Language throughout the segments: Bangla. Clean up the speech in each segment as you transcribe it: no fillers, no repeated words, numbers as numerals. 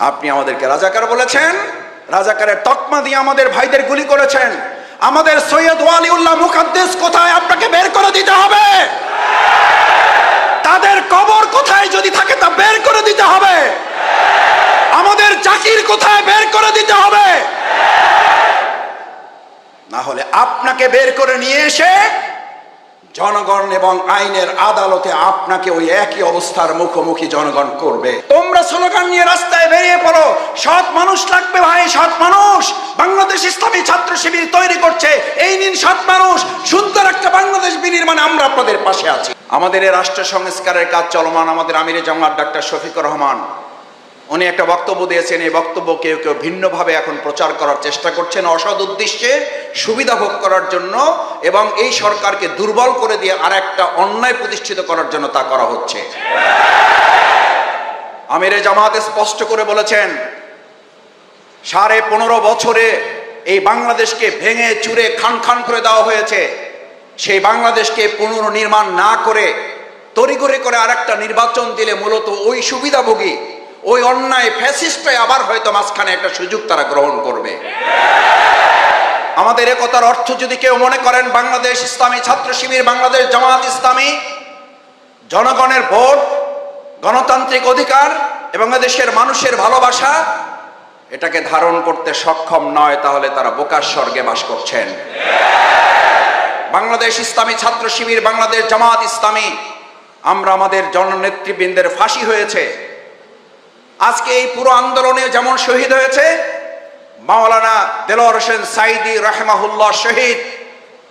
আপনি আমাদেরকে রাজাকার বলেছেন, রাজাকারের তকমা দিয়ে আমাদের ভাইদের গুলি করেছেন। আমাদের সৈয়দ ওয়ালিউল্লাহ মুকাদ্দেস কোথায়, আপনাকে বের করে দিতে হবে। তাদের কবর কোথায় যদি থাকে তা বের করে দিতে হবে। আমাদের জাকির কোথায়, বের করে দিতে হবে। না হলে আপনাকে বের করে নিয়ে এসে জনগণ এবং আইনের আদালতে আপনাকে ওই একই অবস্থার মুখোমুখি জনগণ করবে। তোমরা স্লোগান নিয়ে রাস্তায় বেরিয়ে পড়ো, সৎ মানুষ লাগবে ভাই, সৎ মানুষ। বাংলাদেশ ইসলামী ছাত্র শিবির তৈরি করছে, এই নিন সৎ মানুষ, সুন্দর একটা বাংলাদেশ বিনির্মাণে আমরা আপনাদের পাশে আছি। আমাদের এই রাষ্ট্র সংস্কারের কাজ চলমান। আমাদের আমিরে জামাত ডাক্তার শফিকুর রহমান উনি একটা বক্তব্য দিয়েছেন। এই বক্তব্য কেউ কেউ ভিন্নভাবে এখন প্রচার করার চেষ্টা করছেন, অসৎ উদ্দেশ্যে সুবিধা ভোগ করার জন্য, এবং এই সরকারকে দুর্বল করে দিয়ে আর একটা অন্যায় প্রতিষ্ঠিত করার জন্য তা করা হচ্ছে। আমিরে জামাত স্পষ্ট করে বলেছেন, 15.5 বছরে এই বাংলাদেশকে ভেঙে চুরে খান খান করে দেওয়া হয়েছে। সেই বাংলাদেশকে পুনর্নির্মাণ না করে তড়িঘড়ি করে আরেকটা নির্বাচন দিলে মূলত ওই সুবিধাভোগী, ওই অন্যায় ফ্যাসিস্টই আবার হয়তো মাঝখানে একটা সুযোগ তারা গ্রহণ করবে। আমাদের একতার অর্থ যদি কেউ মনে করেন বাংলাদেশ ইসলামী ছাত্র শিবির, বাংলাদেশ জামাত ইসলামী জনগণের ভোট, গণতান্ত্রিক অধিকার এবং দেশের মানুষের ভালোবাসা এটাকে ধারণ করতে সক্ষম নয়, তাহলে তারা বোকার স্বর্গে বাস করছেন। বাংলাদেশ ইসলামী ছাত্র শিবির, বাংলাদেশ জামাত ইসলামী, আমরা আমাদের জননেতৃবৃন্দের ফাঁসি হয়েছে। আজকে এই পুরো আন্দোলনে যেমন শহীদ হয়েছে মাওলানা দেলোয়ার হোসেন সাইদি রাহিমাহুল্লাহ শহীদ,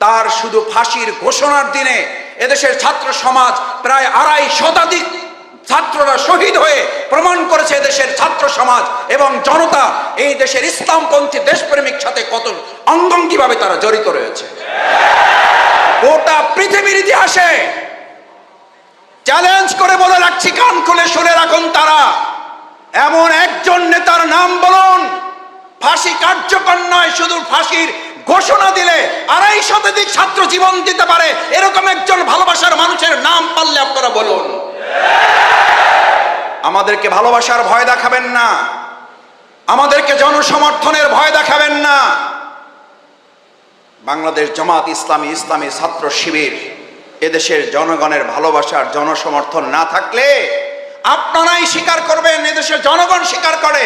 তার শুধু ফাঁসির ঘোষণার দিনে এদেশের ছাত্র সমাজ প্রায় 2.5 শতাধিক ছাত্ররা শহীদ হয়ে প্রমাণ করেছে এদেশের ছাত্র সমাজ এবং জনতা এই দেশের ইসলামপন্থী দেশপ্রেমিক সাথে কত অঙ্গাঙ্গিভাবে তারা জড়িত রয়েছে। গোটা পৃথিবীর ইতিহাসে চ্যালেঞ্জ করে বলে রাখছি, কান খুলে শুনে রাখুন, তারা এমন একজন নেতার নাম বলুন, ফাঁসি কার্যকর নয়, শুধু ফাঁসির ঘোষণা দিলে 2.5 শতাধিক ছাত্র জীবন দিতে পারে, এরকম একজন ভালোবাসার মানুষের নাম পারলে আপনারা বলুন। আমাদেরকে ভালোবাসার ভয় দেখাবেন না, আমাদেরকে জনসমর্থনের ভয় দেখাবেন না। বাংলাদেশ জামাত ইসলামী, ইসলামী ছাত্র শিবির এদেশের জনগণের ভালোবাসার জনসমর্থন না থাকলে আপনারাই স্বীকার করবেন, এদেশের জনগণ স্বীকার করে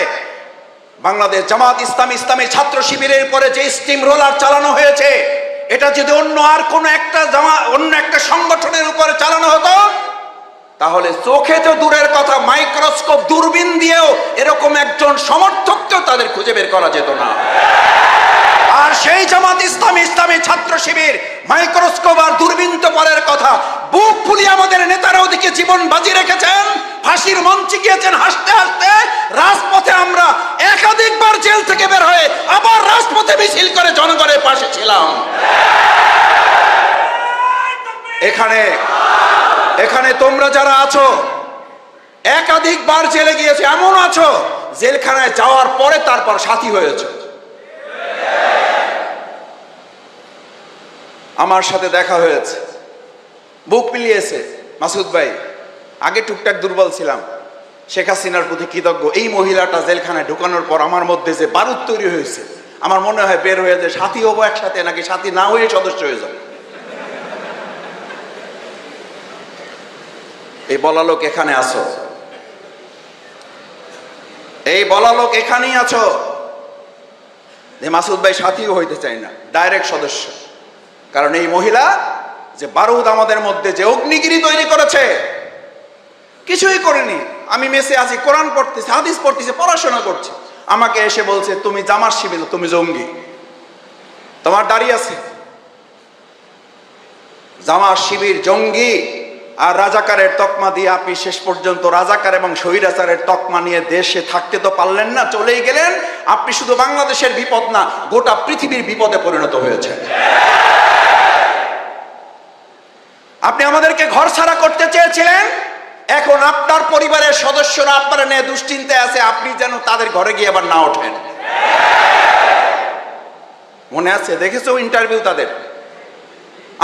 বাংলাদেশ জামাত ইসলামী, ইসলামী ছাত্র শিবিরের পরে যে স্টিম রোলার চালানো হয়েছে, এটা যদি অন্য একটা সংগঠনের উপরে চালানো হতো তাহলে চোখে তো দূরের কথা, মাইক্রোস্কোপ দূরবীন দিয়েও এরকম একজন সমর্থককেও তাদের খুঁজে বের করা যেত না। আর সেই জামাত ইসলামী, ইসলামী ছাত্র শিবির মাইক্রোস্কোপ আর দূরবীন তো পরের কথা, বুক ফুলিয়ে আমাদের নেতারা ওদিকে জীবন বাজি রেখেছেন, ফাঁসির মঞ্চে গিয়েছেন হাসতে হাসতে। রাজপথে আমরা একাধিকবার জেল থেকে বের হয়ে আবার রাজপথে মিছিল করে জনগণের পাশে ছিলাম। এখানে তোমরা যারা আছো একাধিকবার জেলে গিয়েছো, এমন আছো জেলখানায় যাওয়ার পরে তারপর সাথী হয়েছে। আমার সাথে দেখা হয়েছে, বুক মিলিয়েছে। মাসুদ ভাই, আগে টুকটাক দুর্বল ছিলাম, শেখ হাসিনার প্রতি কৃতজ্ঞ। এই মহিলাটা জেলখানায় ঢুকানোর পর আমার মধ্যে যে বারুদ তৈরি হয়েছে, আমার মনে হয় বের হয়ে যে সাথী হবো একসাথে, নাকি সাথী না হয়ে সদস্য হয়ে যাবো। এই বলা লোক এখানে আছো, এই বলা লোক এখানেই আছো যে মাসুদ ভাই সাথীও হইতে চাই না, ডাইরেক্ট সদস্য। কারণ এই মহিলা যে বারুদ আমাদের মধ্যে যে অগ্নিগিরি তৈরি করেছে, কিছুই করেনি। আমি মেসে আছি, কোরআন পড়তেছি, হাদিস পড়তেছি, পড়াশোনা করছি, আমাকে এসে বলছে তুমি জামাত শিবির, তুমি জঙ্গি, তোমার দাঁড়িয়ে আছে। জামাত শিবির জঙ্গি আর রাজাকারের তকমা দিয়ে আপনি শেষ পর্যন্ত রাজাকার এবং স্বৈরাচারের তকমা নিয়ে দেশে থাকতে তো পারলেন না, চলেই গেলেন। আপনি শুধু বাংলাদেশের বিপদ না, গোটা পৃথিবীর বিপদে পরিণত হয়েছে। আপনি আমাদেরকে ঘর ছাড়া করতে চেয়েছিলেন, এখন আপনার পরিবারের সদস্যরা আপনারা নিয়ে দুশ্চিন্তায় আছে, আপনি যেন তাদের ঘরে গিয়ে আবার না ওঠেন। মনে আছে, দেখেছো ইন্টারভিউ তাদের।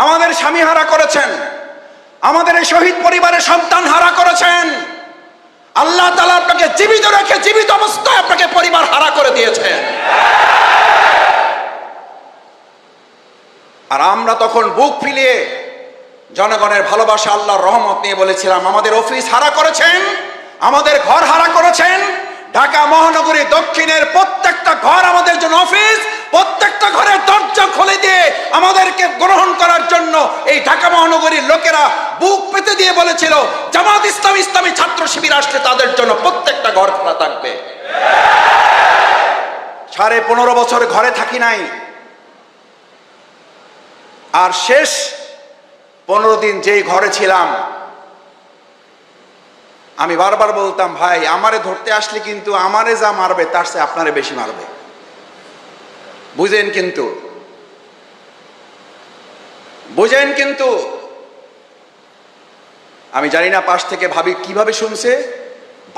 আমাদের স্বামী হারা করেছেন, আমাদের এই শহীদ পরিবারের সন্তান হারা করেছেন, আল্লাহ তাআলা আপনাকে জীবিত রেখে জীবিত অবস্থায় আপনাকে পরিবার হারা করে দিয়েছেন। আর আমরা তখন বুক ফুলিয়ে জনগণের ভালোবাসা, আল্লাহর রহমত নিয়ে বলেছিলাম, আমাদের অফিস হারা করেছেন, আমাদের ঘর হারা করেছেন। ঢাকা মহানগরী দক্ষিণের প্রত্যেকটা ঘর আমাদের জন্য অফিস, প্রত্যেকটা ঘরের দরজা খুলে দিয়ে আমাদেরকে গ্রহণ করার জন্য এই ঢাকা মহানগরীর লোকেরা বুক পেতে দিয়ে বলেছিল, জামাত ইসলামী ইসলামী ছাত্র শিবির আসলে তাদের জন্য প্রত্যেকটা ঘর খোলা থাকবে। 15.5 বছর ঘরে থাকি নাই, আর শেষ 15 দিন যেই ঘরে ছিলাম, আমি বারবার বলতাম, ভাই আমারে ধরতে আসলে কিন্তু আমারে যা মারবে তার চেয়ে আপনারে বেশি মারবে, বুঝেন কিন্তু, বুঝেন কিন্তু। আমি জানি না পাশ থেকে ভাবি কিভাবে শুনছে।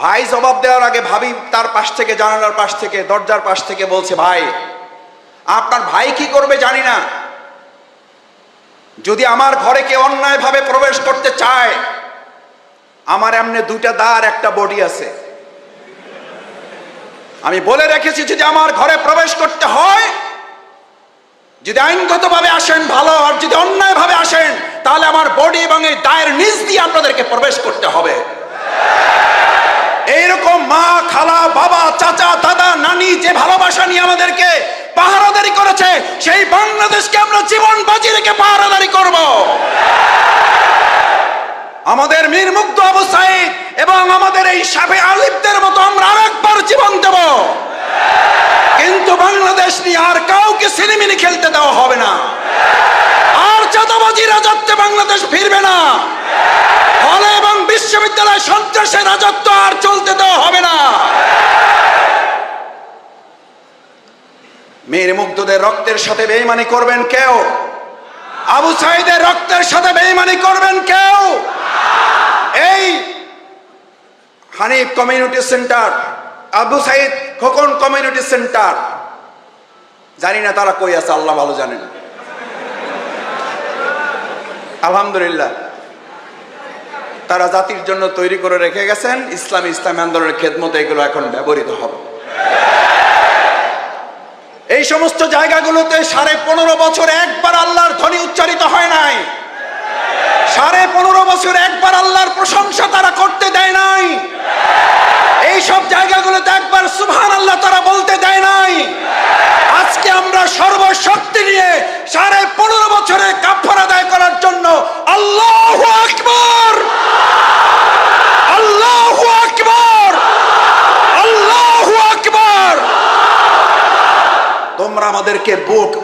ভাই জবাব দেওয়ার আগে ভাবি তার পাশ থেকে, জানালার পাশ থেকে, দরজার পাশ থেকে বলছে, ভাই আপনার ভাই কি করবে জানি না, যদি আমার ঘরে কেউ অন্যায় ভাবে প্রবেশ করতে চায়, আমার এমনি 2টা দাঁড় একটা বডি আছে, আমি বলে রেখেছি যদি আমার ঘরে প্রবেশ করতে হয়, যদি আইনগতভাবে আসেন ভালো, আর যদি অন্যায় ভাবে আসেন তাহলে আমার বডি এবং এই দায়ের নিচ দিয়ে আপনাদেরকে প্রবেশ করতে হবে। এইরকম মা, খালা, বাবা, চাচা, দাদা, নানি যে ভালোবাসা নিয়ে আমাদেরকে পাহারাদারি করেছে, সেই বাংলাদেশকে আমরা জীবন বাজি রেখে পাহারাদারি করব। আমাদের মীর মুগ্ধ আবু সাঈদ এবং আমাদের এই শাফি আলিফদের মতো আমরা আরেকবার জীবন দেব, কিন্তু বাংলাদেশ নিয়ে আর কাউকে সিনেমিনি খেলতে দেওয়া হবে না, আর চাঁদাবাজি রাজত্বে বাংলাদেশ ফিরবে না, হলে এবং বিশ্ববিদ্যালয় সন্ত্রাসের রাজত্ব আর চলতে দেওয়া হবে না। মীর মুগ্ধদের রক্তের সাথে বেঈমানি করবেন কেউ? আবু সাঈদের রক্তের সাথে বেঈমানি করবেন কেউ? এই Hanif community centre, Abu Saeed Khokon community centre, জানি না তারা কই আছে, আল্লাহ ভালো জানেন। আলহামদুলিল্লাহ, তারা জাতির জন্য তৈরি করে রেখে গেছেন। ইসলামী আন্দোলনের খেদমতে এগুলো এখন ব্যবহৃত হবে। এই সমস্ত জায়গাগুলোতে 15.5 বছর একবার আল্লাহর ধ্বনি উচ্চারিত হয় নাই, 15.5 বছর একবার আল্লাহর প্রশংসা তারা করতে দেয় নাই, এই সব জায়গাগুলোতে একবার সুবহানাল্লাহ তারা বলতে দেয় নাই। আজকে আমরা সর্বশক্তি নিয়ে 15.5 বছরের কাফারা আদায় করার জন্য আল্লাহু আকবার, আল্লাহু আকবার, আল্লাহু আকবার। তোমরা আমাদেরকে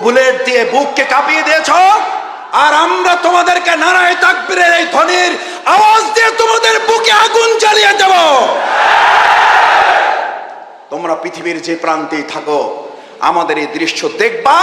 বুলেট দিয়ে বুককে কাঁপিয়ে দিয়েছো, আর আমরা তোমাদেরকে নারায়ে তাকবীরের এই ধ্বনির আওয়াজ দিয়ে তোমাদের বুকে আগুন জ্বালিয়ে দেব। তোমরা পৃথিবীর যে প্রান্তেই থাকো আমাদের এই দৃশ্য দেখবা,